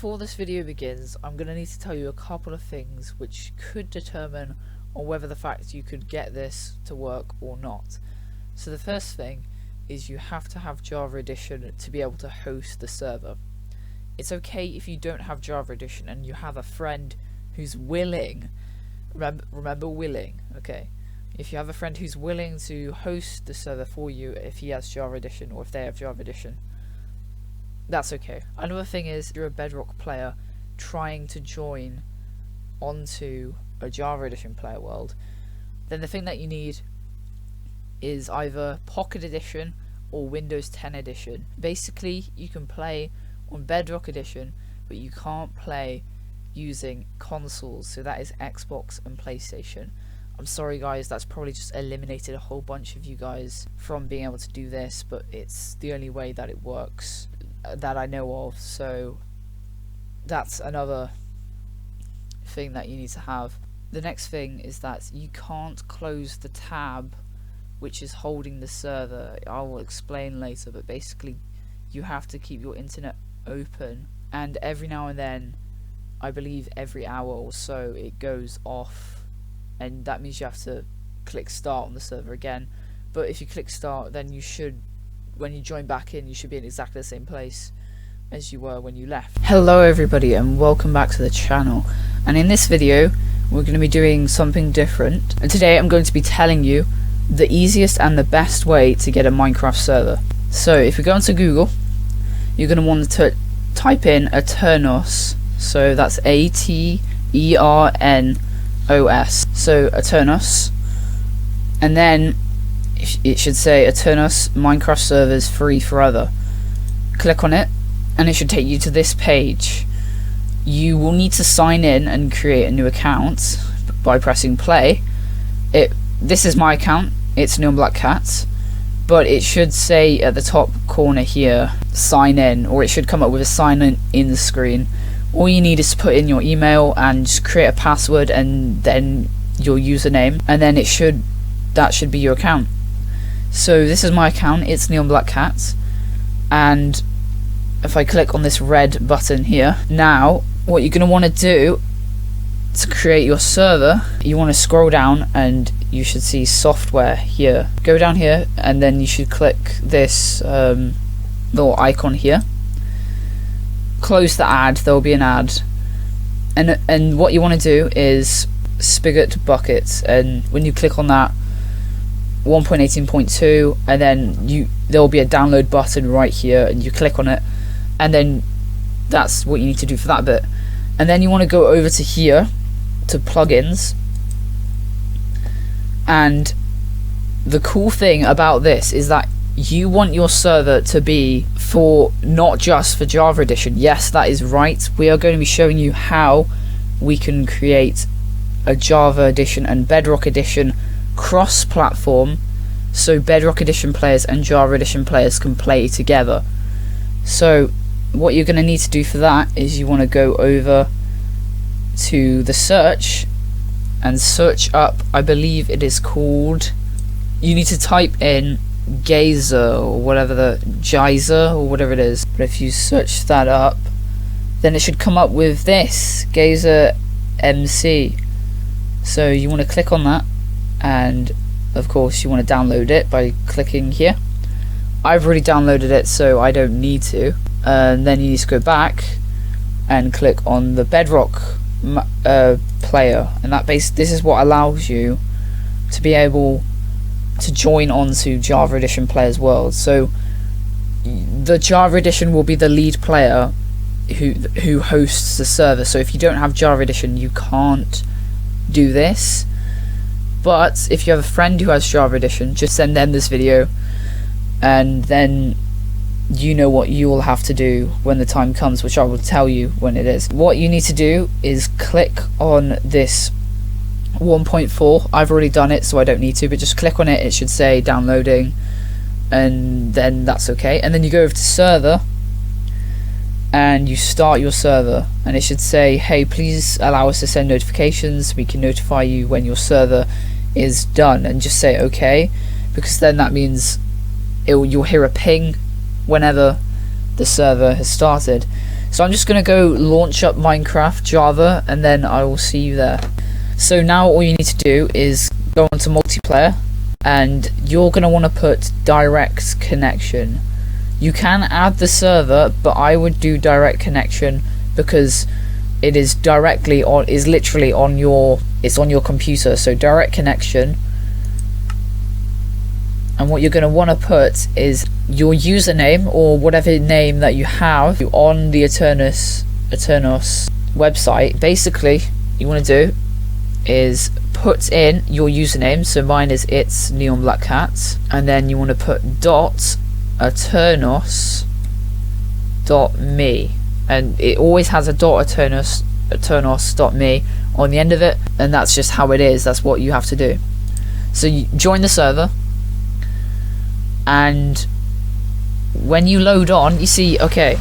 before this video begins, I'm going to need to tell you a couple of things which could determine on whether the fact you could get this to work or not. So the first thing is you have to have Java Edition to be able to host the server. It's okay if you don't have Java Edition and you have a friend who's willing, remember willing, okay? If you have a friend who's willing to host the server for you if he has Java Edition or if they have Java Edition, that's okay. Another thing is, you're a Bedrock player trying to join onto a Java Edition player world, then the thing that you need is either Pocket Edition or Windows 10 Edition. Basically, you can play on Bedrock Edition, but you can't play using consoles, so that is Xbox and PlayStation. I'm sorry guys, that's probably just eliminated a whole bunch of you guys from being able to do this, but it's the only way that it works that I know of, so that's another thing that you need to have. The next thing is that you can't close the tab which is holding the server. I will explain later, but basically you have to keep your internet open, and every now and then, I believe every hour or so, it goes off, and that means you have to click start on the server again. But if you click start, then you should, when you join back in, you should be in exactly the same place as you were when you left. Hello everybody and welcome back to the channel, and in this video we're going to be doing something different, and today I'm going to be telling you the easiest and the best way to get a Minecraft server. So if you go onto Google, you're going to want to type in Aternos, so that's Aternos, so Aternos, and then it should say Aternos Minecraft servers free forever. Click on it and it should take you to this page. You will need to sign in and create a new account by pressing play. This is my account, it's Neon Black Cat, but it should say at the top corner here sign in, or it should come up with a sign in screen. All you need is to put in your email and just create a password and then your username, and then that should be your account. So this is my account, it's Neon Black Cat, and if I click on this red button here, now what you're going to want to do to create your server, you want to scroll down and you should see software here. Go down here and then you should click this little icon here. Close the ad, there will be an ad, and what you want to do is Spigot Bucket, and when you click on that 1.18.2, and then there will be a download button right here, and you click on it, and then that's what you need to do for that bit. And then you want to go over to here to plugins, and the cool thing about this is that you want your server to be not just for Java Edition. Yes, that is right. We are going to be showing you how we can create a Java Edition and Bedrock Edition cross-platform, so Bedrock Edition players and Java Edition players can play together. So what you're going to need to do for that is you want to go over to the search and search up, I believe it is called, you need to type in Geyser or whatever, Geyser or whatever it is, but if you search that up, then it should come up with this, Geyser MC. So you want to click on that, and of course you want to download it by clicking here. I've already downloaded it, so I don't need to. And then you need to go back and click on the Bedrock player, and this is what allows you to be able to join onto Java Edition players' world. So the Java Edition will be the lead player who hosts the server. So if you don't have Java Edition, you can't do this. But if you have a friend who has Java Edition, just send them this video, and then you know what you will have to do when the time comes, which I will tell you when it is. What you need to do is click on this 1.4. I've already done it, so I don't need to, but just click on it. It should say downloading, and then that's okay. And then you go over to server and you start your server, and it should say, hey, please allow us to send notifications. We can notify you when your server is done, and just say okay, because then that means you'll hear a ping whenever the server has started. So I'm just going to go launch up Minecraft Java, and then I will see you there. So now all you need to do is go onto multiplayer, and you're going to want to put direct connection. You can add the server, but I would do direct connection because it is directly on, is literally on your, it's on your computer. So direct connection, and what you're going to want to put is your username or whatever name that you have on the Aternos website. Basically, you want to do is put in your username. So mine is it's Neon Black Cat, and then you want to put .aternos.me, and it always has a .aternos.me on the end of it, and that's just how it is. That's what you have to do. So you join the server, and when you load on, you see, okay,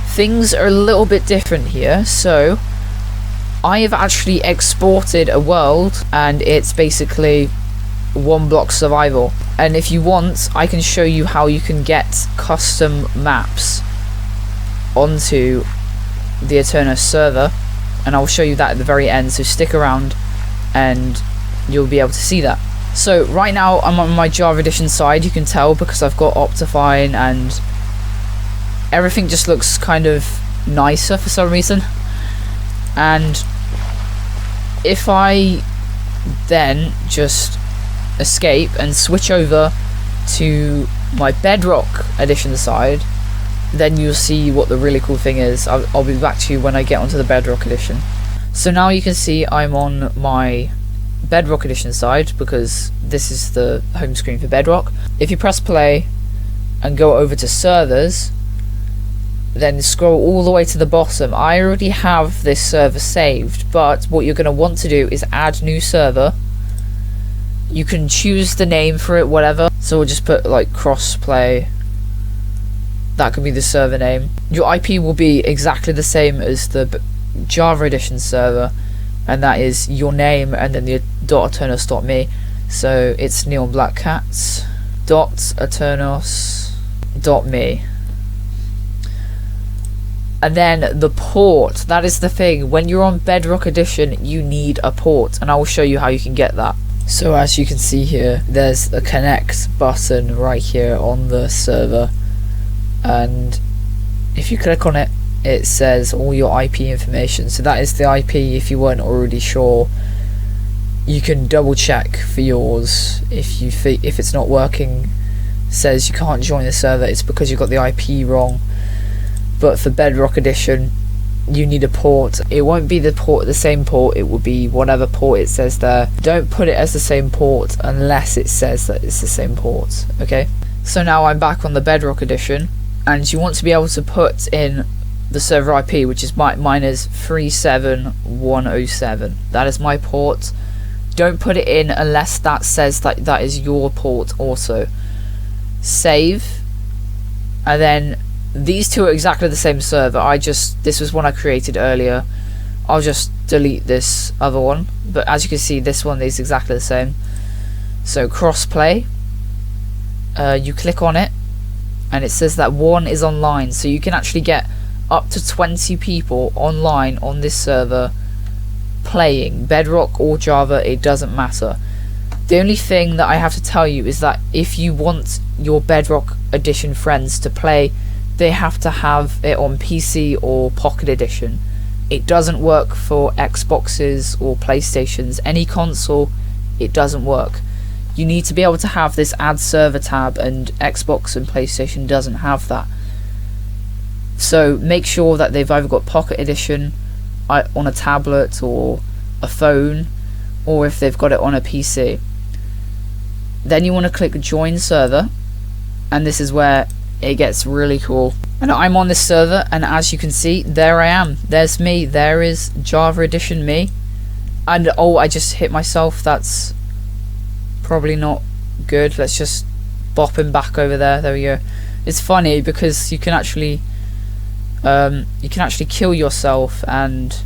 things are a little bit different here. So I have actually exported a world, and it's basically one block survival. And if you want, I can show you how you can get custom maps onto the Aternos server, and I'll show you that at the very end, so stick around and you'll be able to see that. So right now I'm on my Java Edition side, you can tell, because I've got Optifine and everything just looks kind of nicer for some reason. And if I then just escape and switch over to my Bedrock Edition side, then you'll see what the really cool thing is. I'll be back to you when I get onto the Bedrock Edition. So now you can see I'm on my Bedrock Edition side because this is the home screen for Bedrock. If you press play and go over to servers, then scroll all the way to the bottom. I already have this server saved, but what you're going to want to do is add new server. You can choose the name for it, whatever. So we'll just put like crossplay. That could be the server name. Your IP will be exactly the same as the Java Edition server, and that is your name and then the .aternos.me. So it's Neon Black Cats .aternos.me. And then the port, that is the thing. When you're on Bedrock Edition, you need a port, and I will show you how you can get that. So as you can see here, there's a connect button right here on the server, and if you click on it, it says all your IP information. So that is the IP. If you weren't already sure, you can double check for yours. If it's not working, says you can't join the server, it's because you got the IP wrong. But for Bedrock Edition, you need a port. It won't be the same port, it will be whatever port it says there. Don't put it as the same port unless it says that it's the same port, okay? So now I'm back on the Bedrock Edition, and you want to be able to put in the server IP, which is mine is 37107. That is my port. Don't put it in unless that says that that is your port also. Save, and then these two are exactly the same server. This was one I created earlier. I'll just delete this other one, but as you can see, this one is exactly the same. So crossplay, you click on it, and it says that one is online, so you can actually get up to 20 people online on this server playing Bedrock or Java. It doesn't matter. The only thing that I have to tell you is that if you want your Bedrock Edition friends to play, they have to have it on PC or Pocket Edition. It doesn't work for Xboxes or PlayStations. Any console, it doesn't work. You need to be able to have this add server tab, and Xbox and PlayStation doesn't have that. So make sure that they've either got Pocket Edition on a tablet or a phone, or if they've got it on a PC. Then you want to click join server, and this is where it gets really cool. And I'm on this server, and as you can see, there I am. There's me. There is Java Edition me. And oh, I just hit myself. That's probably not good. Let's just bop him back over there. There we go. It's funny because you can actually kill yourself, and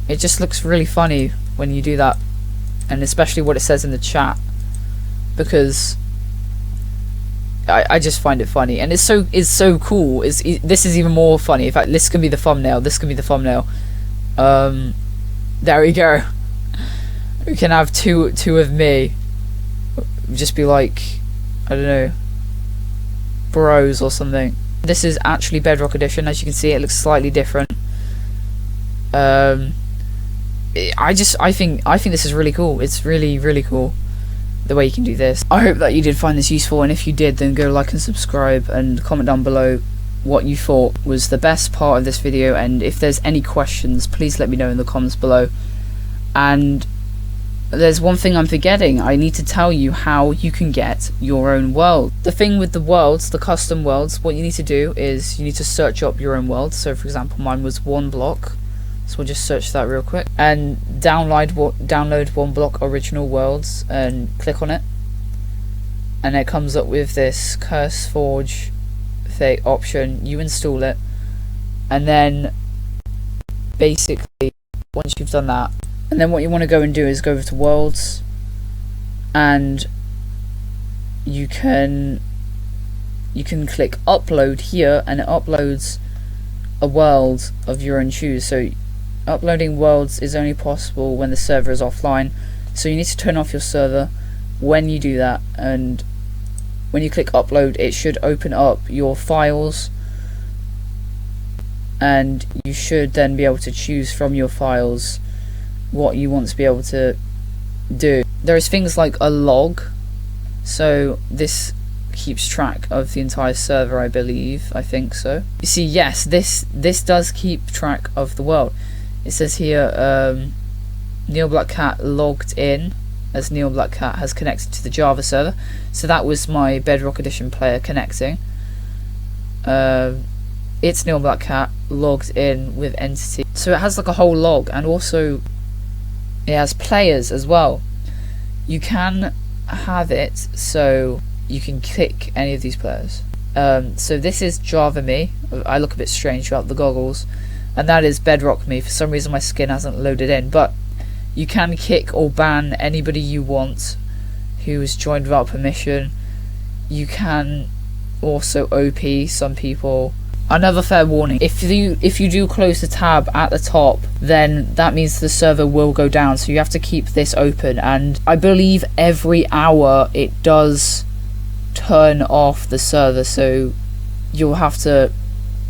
it just looks really funny when you do that, and especially what it says in the chat, because I just find it funny, and it's so cool. This is even more funny. In fact, this can be the thumbnail. There we go. We can have two of me. Just be like, I don't know, bros or something. This is actually Bedrock Edition. As you can see, it looks slightly different. I think this is really cool. It's really cool the way you can do this. I hope that you did find this useful, and if you did, then go like and subscribe and comment down below what you thought was the best part of this video, and if there's any questions, please let me know in the comments below. And there's one thing I'm forgetting. I need to tell you how you can get your own world. The thing with the worlds, the custom worlds, what you need to do is you need to search up your own world. So for example, mine was 1 block, so we'll just search that real quick and download 1 block original worlds and click on it, and it comes up with this CurseForge option. You install it, and then basically once you've done that, and then what you want to go and do is go over to worlds, and you can click upload here, and it uploads a world of your own choose. So uploading worlds is only possible when the server is offline, so you need to turn off your server when you do that, and when you click upload, it should open up your files, and you should then be able to choose from your files what you want to be able to do. There is things like a log, so this keeps track of the entire server, I think so. You see, yes, this does keep track of the world. It says here Neil Black Cat logged in, as Neil Black Cat has connected to the Java server, so that was my Bedrock Edition player connecting. It's Neil Black Cat logged in with entity, so it has like a whole log, and also it has players as well. You can have it so you can click any of these players. So this is Java me. I look a bit strange without the goggles, and that is Bedrock me. For some reason my skin hasn't loaded in, but you can kick or ban anybody you want who is joined without permission. You can also OP some people. Another fair warning, if you do close the tab at the top, then that means the server will go down, so you have to keep this open, and I believe every hour it does turn off the server, so you'll have to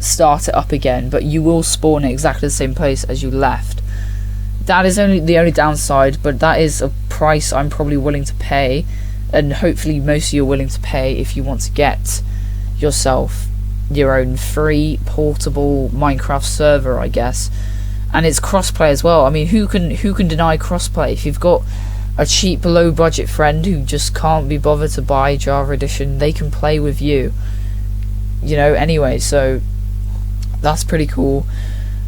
start it up again, but you will spawn at exactly the same place as you left. That is the only downside, but that is a price I'm probably willing to pay, and hopefully most of you are willing to pay if you want to get yourself your own free portable Minecraft server, I guess. And it's crossplay as well. I mean, who can deny crossplay? If you've got a cheap, low budget friend who just can't be bothered to buy Java Edition, they can play with you, you know. Anyway, so that's pretty cool.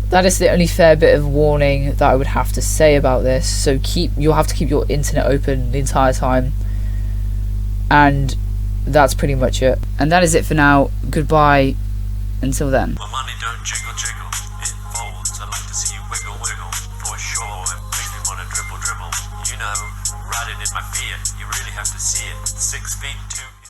That is the only fair bit of warning that I would have to say about this. So you'll have to keep your internet open the entire time, and that's pretty much it. And that is it for now. Goodbye until then. My money don't jiggle jiggle, it folds. I like to see you wiggle wiggle, for sure. It makes me wanna dribble dribble. You know, riding in my Fiat, you really have to see it. 6 feet